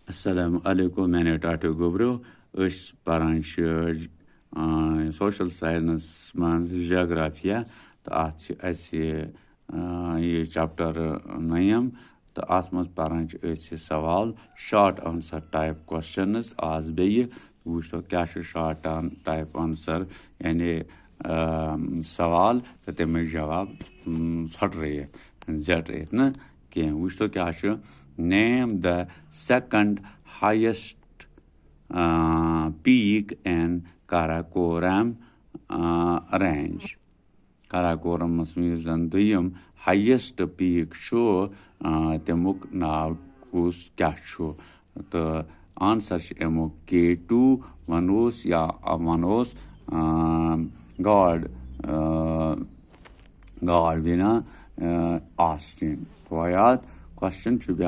Assalamu alaikum, mane Tatu Gobro. Us paranch social science man's geography. The chapter 9. The atmas paranch is saval short answer type questions as be which to cash short type answer any सवाल तो तमें जवाब सट रही है jet रही ना कि which to cash name the second highest peak in Karakoram range. Karakoram means the highest peak show temuk now kus kasho. The answer is K2 Manos ya Manos God Vina Austin. Question to be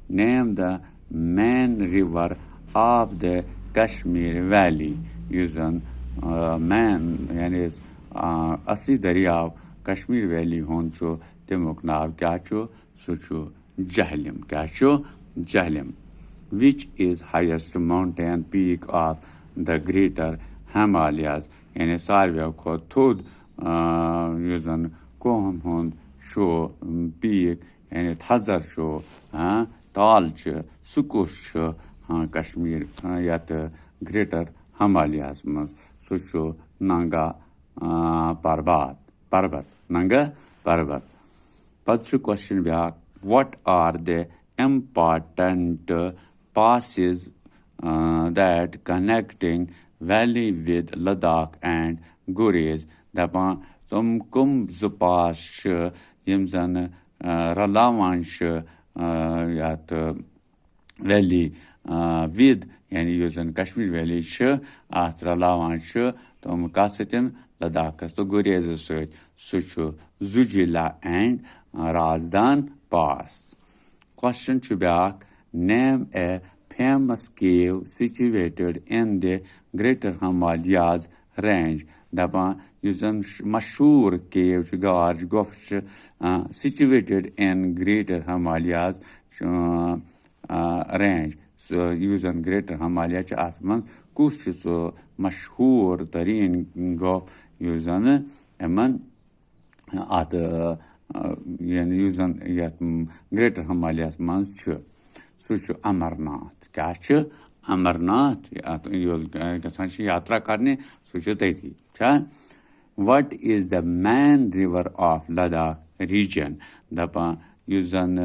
name the main river of the Kashmir Valley. Using main yani asli dariya Kashmir Valley honcho temuk nav kyacho sucho Jahlim. Which is highest mountain peak of the greater Himalayas? Yani sarve ko thud using kohon hond show peak yani thazar show talch sukush Kashmir yat greater Himalayas mas sucho Nanga Parbat Nanga Parbat. Patsu question bya what are the important passes that connecting valley with Ladakh and Gurez? Dapa some kum zupash yimzan Ralavansh at valley with yani using Kashmir Valley sh at Ralavansh tom kasetin Ladakh so Gurez search suchu Zujila and Razdan Pass. Question to back name a famous cave situated in the Greater Himalayas range. Dapa using Mashur cave Gorge Gofsh situated in Greater Himalayas range. So using Greater Himalayas Atman Kush so Mashur Tarin Gof using Eman at using yet Greater Himalayas man's such Amarnath. Catch Amarnath you'll yatra karne such what is the main river of Ladakh region? The using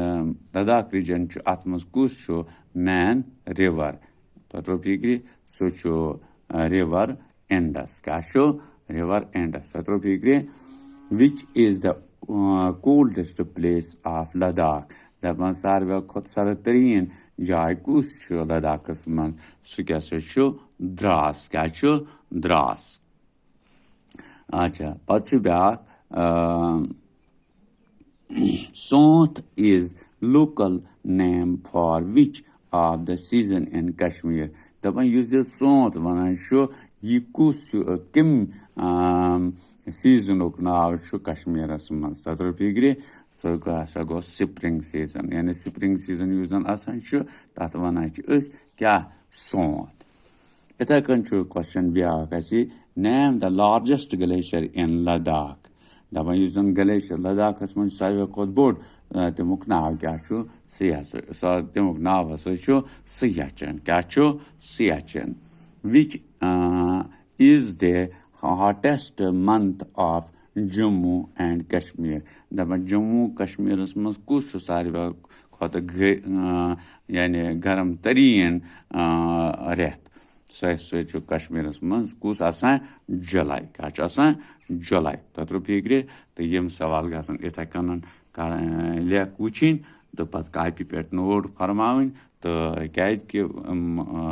Ladakh region to atmoskusho main river. Totropigri such river Indus. Casho river Indus. Totropigri which is the coldest place of Ladakh? The Mansarva Kotsaratarin Jaikus Ladakas man Sukasho Dras Kacho Dras. Acha Pachubak Sont is local name for which of the season in Kashmir. The one uses Sont when I show Yikus Kim season of now show Kashmir as months. That will be great. So go spring season. And spring season using Asanshu, that one I choose Kya Sont. It I can question Biakasi name the largest glacier in Ladakh. The one using glacier Ladakh as much Saiva called board the Muknav Gachu Siacho. So the Muknava Socho Siachan Gacho Siachan. Which is the hottest month of Jammu and Kashmir. The Jammu Kashmir is most kush sariva called the yani garam tarian ret. So to Kashmir is most kush asan July. Catch asan July. Tatropigre the yim savalgasan etakan lek uchin the pat kaipi pet node farmawin. तो क्या कि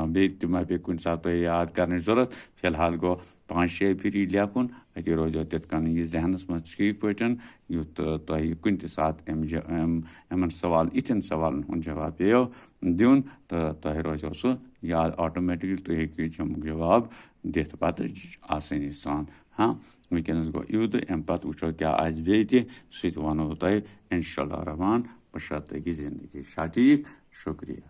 बेट में पे कुछ साथ याद करने जरूरत फिलहाल गो 5-6 फिर लियाकुन अति रोज तत्कान ये जहनस में ठीक पटन यू तो ये कुछ साथ एमन सवाल इतने सवाल उन जवाब यो दिउन तो रोज सो याद ऑटोमेटिकली तो एक जवाब देत पाते आसानी सान हाँ वुनकस गो यूद एम पत वुचो क्या आज बेति सु वनो तो इंशाल्लाह रहमान बशर्ते की जिंदगी शादीक शुक्रिया